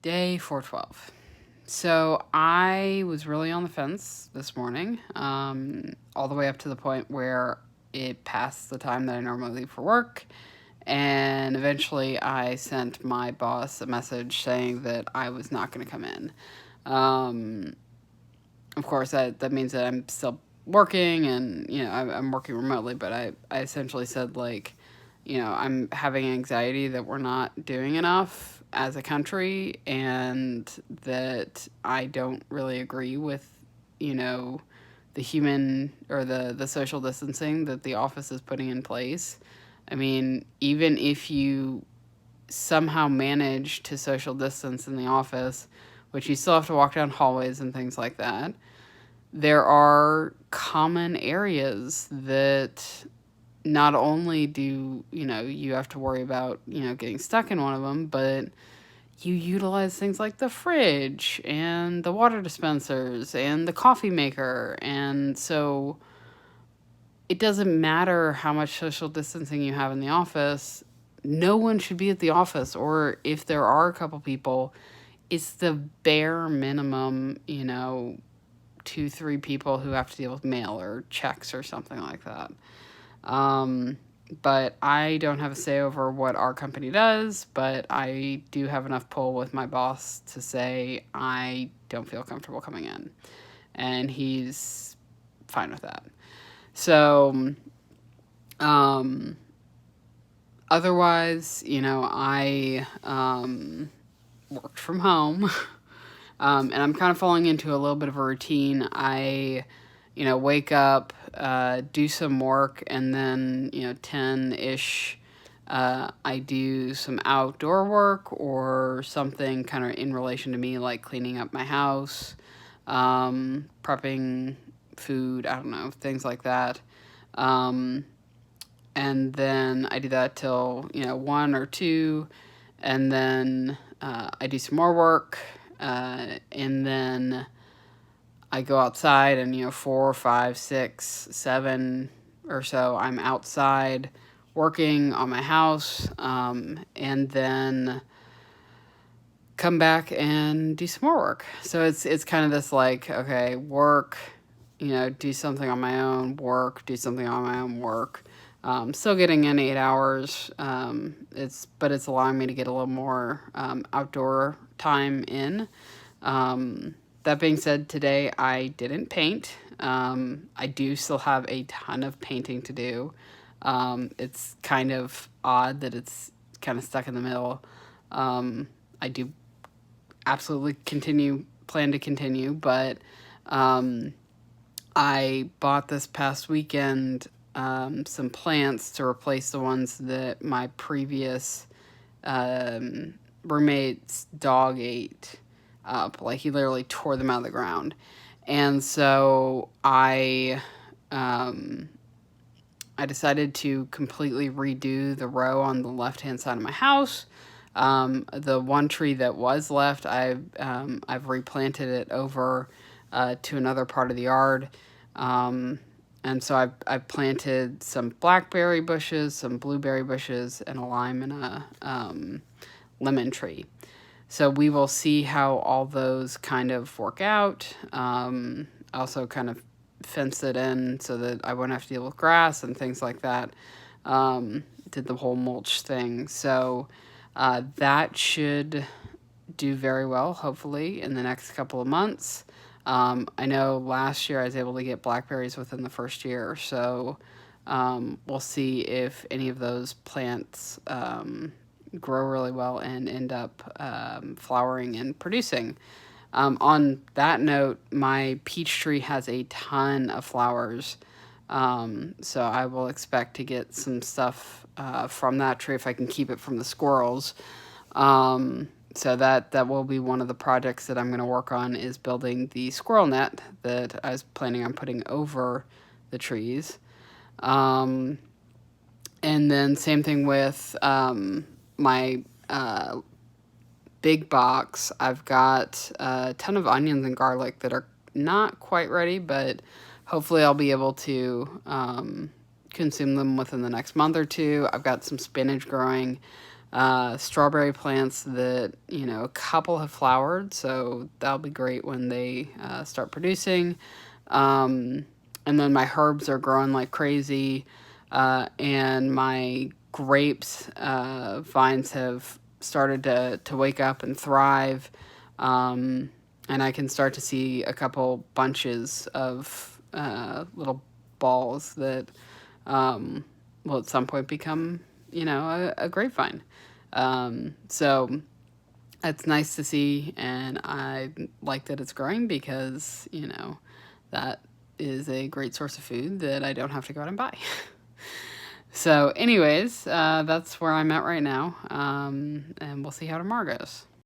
Day 412. So I was really on the fence this morning, all the way up to the point where it passed the time that I normally leave for work. And eventually I sent my boss a message saying that I was not going to come in. Um, of course, that means that I'm still working and, I'm working remotely, but I essentially said, like, I'm having anxiety that we're not doing enough as a country and that I don't really agree with, you know, the human or the social distancing that the office is putting in place. I mean, even if you somehow manage to social distance in the office, which you still have to walk down hallways and things like that, there are common areas that not only do you have to worry about getting stuck in one of them, but you utilize things like the fridge and the water dispensers and the coffee maker. And so it doesn't matter how much social distancing you have in the office, no one should be at the office. Or if there are a couple people, it's the bare minimum, 2, 3 people who have to deal with mail or checks or something like that. Um, but I don't have a say over what our company does, but I do have enough pull with my boss to say I don't feel comfortable coming in. And he's fine with that. So, um, otherwise, I worked from home. And I'm kind of falling into a little bit of a routine. I, wake up, do some work, and then, 10 ish, I do some outdoor work or something kind of in relation to me, like cleaning up my house, prepping food, I don't know, things like that. Um, and then I do that till, 1 or 2, and then I do some more work, and then I go outside, and 4, 5, 6, 7 or so I'm outside working on my house, and then come back and do some more work. So it's kind of this, like, okay, work, do something on my own, work, do something on my own, work. Still getting in 8 hours. It's allowing me to get a little more outdoor time in. That being said, today I didn't paint. I do still have a ton of painting to do. It's kind of odd that it's kind of stuck in the middle. I do absolutely plan to continue, but I bought this past weekend some plants to replace the ones that my previous roommate's dog ate up. Like, he literally tore them out of the ground. And so I decided to completely redo the row on the left-hand side of my house. The one tree that was left, I've replanted it over to another part of the yard. And so I've planted some blackberry bushes, some blueberry bushes, and a lime and a lemon tree. So we will see how all those kind of work out. Also kind of fenced it in so that I won't have to deal with grass and things like that. Did the whole mulch thing. So that should do very well, hopefully, in the next couple of months. I know last year I was able to get blackberries within the first year, so we'll see if any of those plants grow really well and end up flowering and producing. On that note, my peach tree has a ton of flowers, so I will expect to get some stuff from that tree if I can keep it from the squirrels. So that will be one of the projects that I'm going to work on, is building the squirrel net that I was planning on putting over the trees. And then same thing with my big box. I've got a ton of onions and garlic that are not quite ready, but hopefully I'll be able to consume them within the next month or two. I've got some spinach growing. strawberry plants that, a couple have flowered, so that'll be great when they start producing. And then my herbs are growing like crazy, and my grapes vines have started to wake up and thrive. And I can start to see a couple bunches of little balls that will at some point become, a grapevine. So it's nice to see, and I like that it's growing because, that is a great source of food that I don't have to go out and buy. So, anyways, that's where I'm at right now, and we'll see how tomorrow goes.